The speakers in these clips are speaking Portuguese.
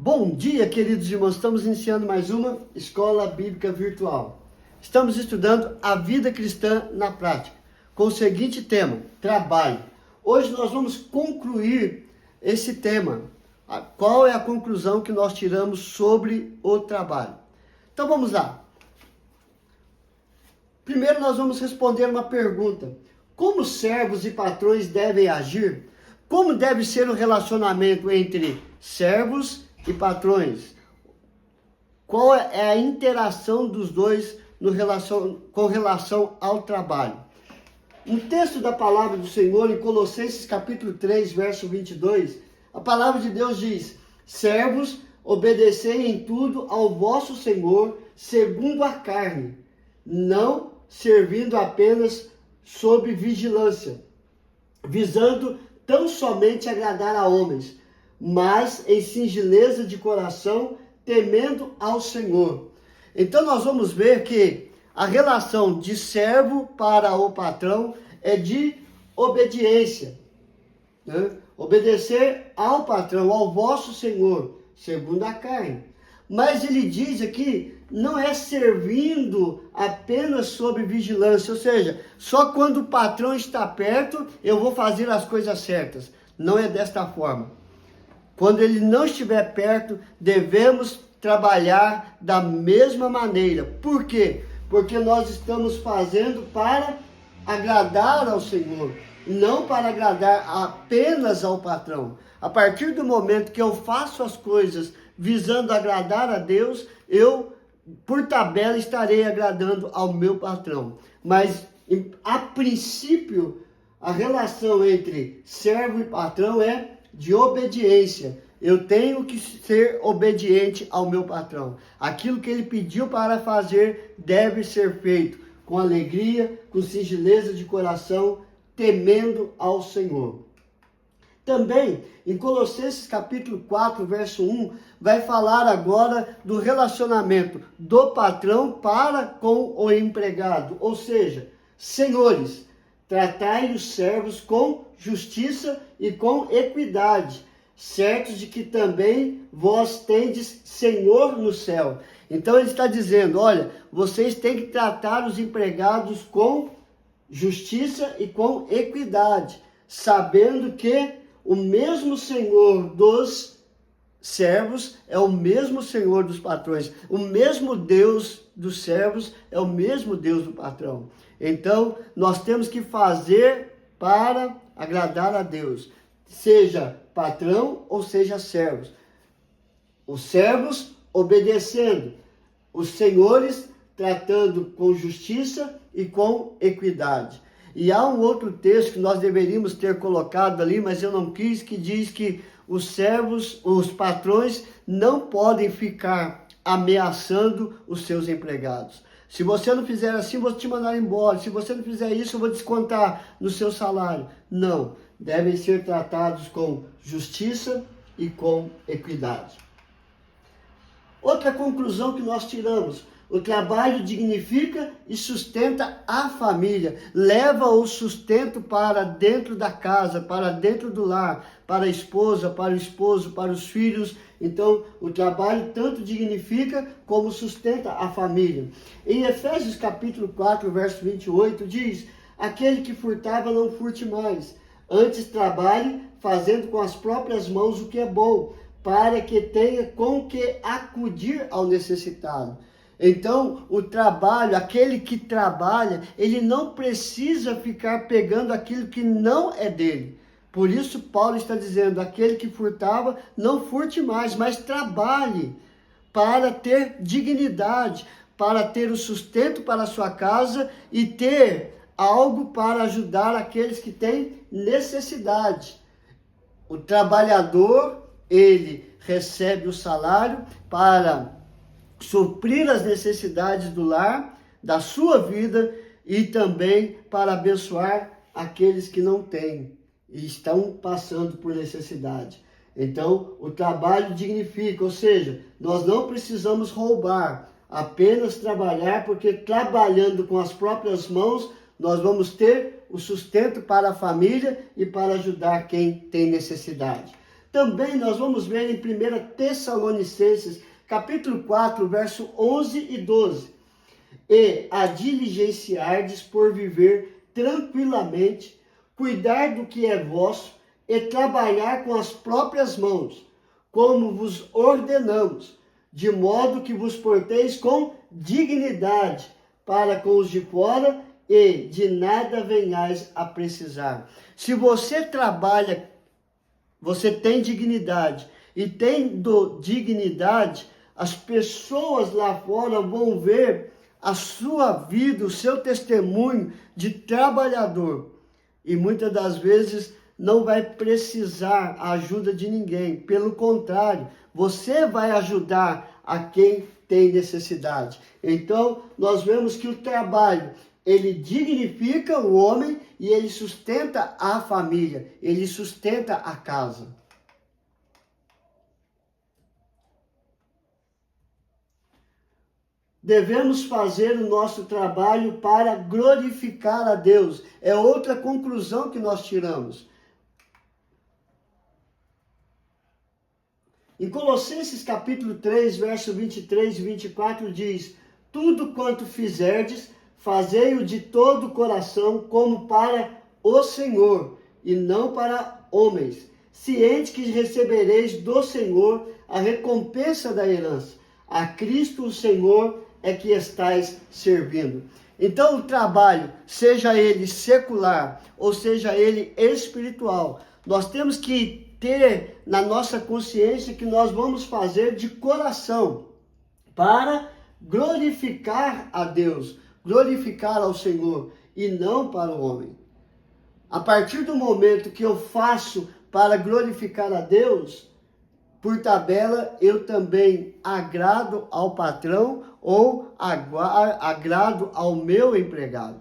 Bom dia, queridos irmãos. Estamos iniciando mais uma Escola Bíblica Virtual. Estamos estudando a vida cristã na prática, com o seguinte tema: trabalho. Hoje nós vamos concluir esse tema. Qual é a conclusão que nós tiramos sobre o trabalho? Então vamos lá. Primeiro nós vamos responder uma pergunta: como servos e patrões devem agir? Como deve ser o relacionamento entre servos e patrões? Qual é a interação dos dois com relação ao trabalho? Um texto da palavra do Senhor em Colossenses capítulo 3, verso 22, a palavra de Deus diz: servos, obedecei em tudo ao vosso Senhor segundo a carne, não servindo apenas sob vigilância, visando tão somente agradar a homens, mas em singeleza de coração, temendo ao Senhor. Então nós vamos ver que a relação de servo para o patrão é de obediência, né? Obedecer ao patrão, ao vosso Senhor, segundo a carne. Mas ele diz aqui, não é servindo apenas sob vigilância, ou seja, só quando o patrão está perto eu vou fazer as coisas certas. Não é desta forma. Quando ele não estiver perto, devemos trabalhar da mesma maneira. Por quê? Porque nós estamos fazendo para agradar ao Senhor, não para agradar apenas ao patrão. A partir do momento que eu faço as coisas visando agradar a Deus, eu, por tabela, estarei agradando ao meu patrão. Mas, a princípio, a relação entre servo e patrão é de obediência. Eu tenho que ser obediente ao meu patrão. Aquilo que ele pediu para fazer deve ser feito com alegria, com singeleza de coração, temendo ao Senhor. Também, em Colossenses capítulo 4, verso 1, vai falar agora do relacionamento do patrão para com o empregado. Ou seja, senhores, tratai os servos com justiça e com equidade, certos de que também vós tendes Senhor no céu. Então ele está dizendo, olha, vocês têm que tratar os empregados com justiça e com equidade, sabendo que o mesmo Senhor dos servos é o mesmo Senhor dos patrões. O mesmo Deus dos servos é o mesmo Deus do patrão. Então, nós temos que fazer para agradar a Deus, seja patrão ou seja servos. Os servos obedecendo, os senhores tratando com justiça e com equidade. E há um outro texto que nós deveríamos ter colocado ali, mas eu não quis, que diz que os servos, os patrões não podem ficar ameaçando os seus empregados. Se você não fizer assim, eu vou te mandar embora. Se você não fizer isso, eu vou descontar no seu salário. Não, devem ser tratados com justiça e com equidade. Outra conclusão que nós tiramos: o trabalho dignifica e sustenta a família, leva o sustento para dentro da casa, para dentro do lar, para a esposa, para o esposo, para os filhos. Então, o trabalho tanto dignifica como sustenta a família. Em Efésios capítulo 4, verso 28, diz: aquele que furtava não furte mais, antes trabalhe, fazendo com as próprias mãos o que é bom, para que tenha com que acudir ao necessitado. Então, o trabalho, aquele que trabalha, ele não precisa ficar pegando aquilo que não é dele. Por isso, Paulo está dizendo, aquele que furtava, não furte mais, mas trabalhe para ter dignidade, para ter o sustento para a sua casa e ter algo para ajudar aqueles que têm necessidade. O trabalhador, ele recebe o salário para suprir as necessidades do lar, da sua vida e também para abençoar aqueles que não têm e estão passando por necessidade. Então, o trabalho dignifica, ou seja, nós não precisamos roubar, apenas trabalhar, porque trabalhando com as próprias mãos, nós vamos ter o sustento para a família e para ajudar quem tem necessidade. Também nós vamos ver em 1 Tessalonicenses, capítulo 4, verso 11 e 12. E a diligenciardes por viver tranquilamente, cuidar do que é vosso e trabalhar com as próprias mãos, como vos ordenamos, de modo que vos porteis com dignidade para com os de fora e de nada venhais a precisar. Se você trabalha, você tem dignidade, e tendo dignidade, as pessoas lá fora vão ver a sua vida, o seu testemunho de trabalhador. E muitas das vezes não vai precisar a ajuda de ninguém. Pelo contrário, você vai ajudar a quem tem necessidade. Então, nós vemos que o trabalho, ele dignifica o homem e ele sustenta a família, ele sustenta a casa. Devemos fazer o nosso trabalho para glorificar a Deus. É outra conclusão que nós tiramos. Em Colossenses capítulo 3, verso 23 e 24 diz: tudo quanto fizerdes, fazei-o de todo o coração, como para o Senhor, e não para homens, ciente que recebereis do Senhor a recompensa da herança. A Cristo o Senhor é que estais servindo. Então o trabalho, seja ele secular ou seja ele espiritual, nós temos que ter na nossa consciência que nós vamos fazer de coração para glorificar a Deus, glorificar ao Senhor e não para o homem. A partir do momento que eu faço para glorificar a Deus, por tabela, eu também agrado ao patrão ou agrado ao meu empregado.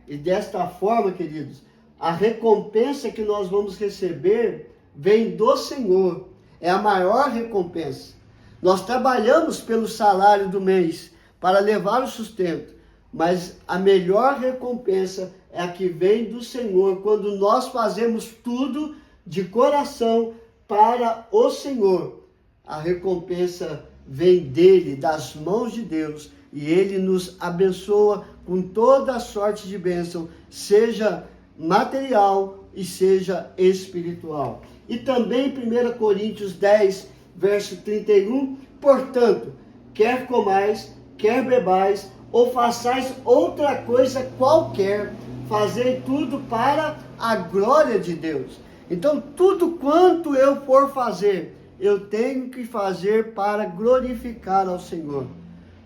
E desta forma, queridos, a recompensa que nós vamos receber vem do Senhor. É a maior recompensa. Nós trabalhamos pelo salário do mês para levar o sustento, mas a melhor recompensa é a que vem do Senhor, quando nós fazemos tudo de coração para o Senhor. A recompensa vem dele, das mãos de Deus, e ele nos abençoa com toda a sorte de bênção, seja material e seja espiritual. E também 1 Coríntios 10, verso 31, portanto, quer comais, quer bebais, ou façais outra coisa qualquer, fazei tudo para a glória de Deus. Então, tudo quanto eu for fazer, eu tenho que fazer para glorificar ao Senhor.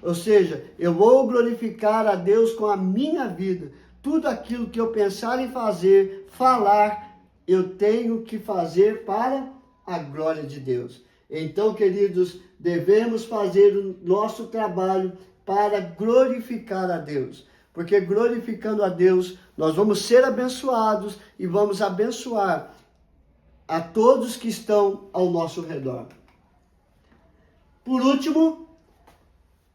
Ou seja, eu vou glorificar a Deus com a minha vida. Tudo aquilo que eu pensar em fazer, falar, eu tenho que fazer para a glória de Deus. Então, queridos, devemos fazer o nosso trabalho para glorificar a Deus. Porque glorificando a Deus, nós vamos ser abençoados e vamos abençoar a todos que estão ao nosso redor. Por último,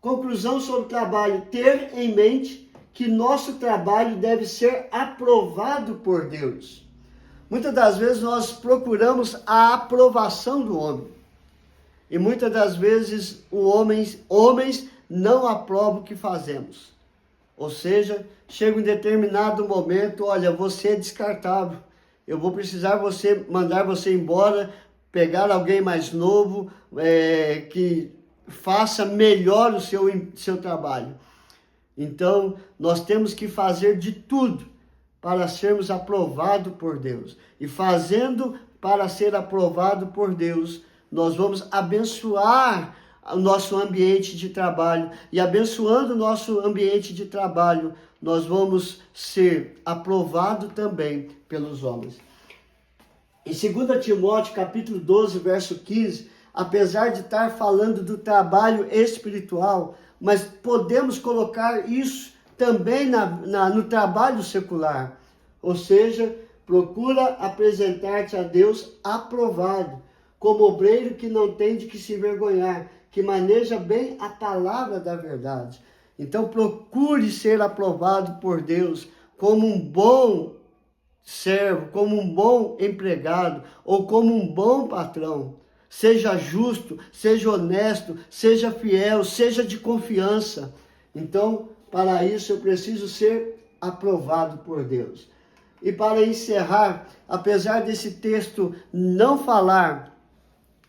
conclusão sobre o trabalho: ter em mente que nosso trabalho deve ser aprovado por Deus. Muitas das vezes nós procuramos a aprovação do homem. E muitas das vezes homens não aprovam o que fazemos. Ou seja, chega um determinado momento, olha, você é descartável. Eu vou precisar mandar você embora, pegar alguém mais novo, que faça melhor o seu trabalho. Então, nós temos que fazer de tudo para sermos aprovados por Deus. E fazendo para ser aprovado por Deus, nós vamos abençoar o nosso ambiente de trabalho. E abençoando o nosso ambiente de trabalho, nós vamos ser aprovados também pelos homens. Em 2 Timóteo, capítulo 12, verso 15, apesar de estar falando do trabalho espiritual, mas podemos colocar isso também no trabalho secular. Ou seja, procura apresentar-te a Deus aprovado, como obreiro que não tem de que se envergonhar, que maneja bem a palavra da verdade. Então procure ser aprovado por Deus como um bom servo, como um bom empregado ou como um bom patrão. Seja justo, seja honesto, seja fiel, seja de confiança. Então, para isso eu preciso ser aprovado por Deus. E para encerrar, apesar desse texto não falar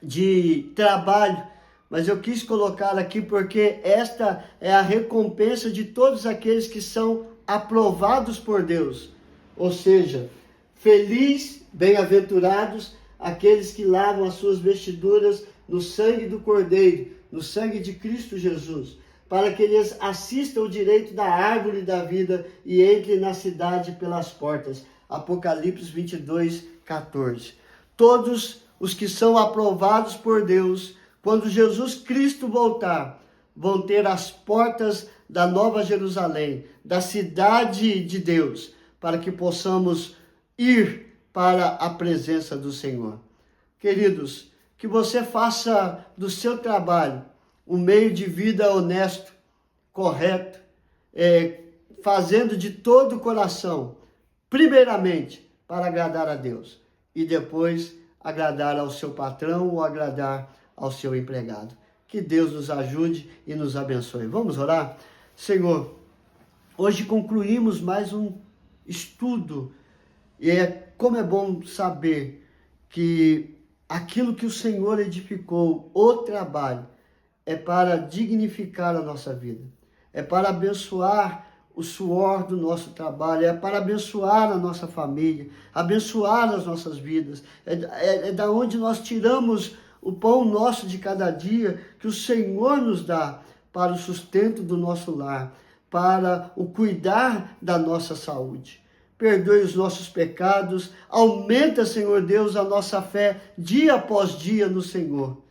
de trabalho, mas eu quis colocar aqui porque esta é a recompensa de todos aqueles que são aprovados por Deus. Ou seja, feliz, bem-aventurados aqueles que lavam as suas vestiduras no sangue do Cordeiro, no sangue de Cristo Jesus, para que eles assistam o direito da árvore da vida e entrem na cidade pelas portas. Apocalipse 22, 14. Todos os que são aprovados por Deus, quando Jesus Cristo voltar, vão ter as portas da Nova Jerusalém, da cidade de Deus, para que possamos ir para a presença do Senhor. Queridos, que você faça do seu trabalho um meio de vida honesto, correto, fazendo de todo o coração, primeiramente, para agradar a Deus, e depois agradar ao seu patrão ou agradar ao seu empregado. Que Deus nos ajude e nos abençoe. Vamos orar? Senhor, hoje concluímos mais um estudo, e como é bom saber que aquilo que o Senhor edificou, o trabalho, é para dignificar a nossa vida, é para abençoar o suor do nosso trabalho, é para abençoar a nossa família, abençoar as nossas vidas, é da onde nós tiramos o pão nosso de cada dia, que o Senhor nos dá para o sustento do nosso lar, para o cuidar da nossa saúde. Perdoe os nossos pecados, aumenta, Senhor Deus, a nossa fé dia após dia no Senhor.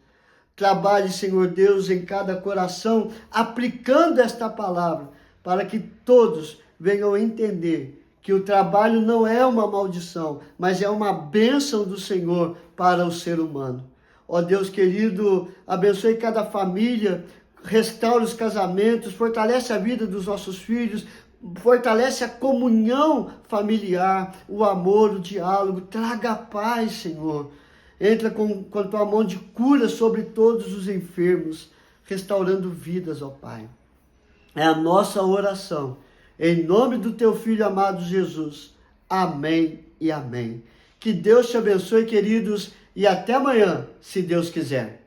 Trabalhe, Senhor Deus, em cada coração, aplicando esta palavra, para que todos venham entender que o trabalho não é uma maldição, mas é uma bênção do Senhor para o ser humano. Ó Deus querido, abençoe cada família, restaure os casamentos, fortalece a vida dos nossos filhos, fortalece a comunhão familiar, o amor, o diálogo, traga paz, Senhor. Entra com tua mão de cura sobre todos os enfermos, restaurando vidas, ó Pai. É a nossa oração, em nome do teu Filho amado Jesus. Amém e amém. Que Deus te abençoe, queridos, e até amanhã, se Deus quiser.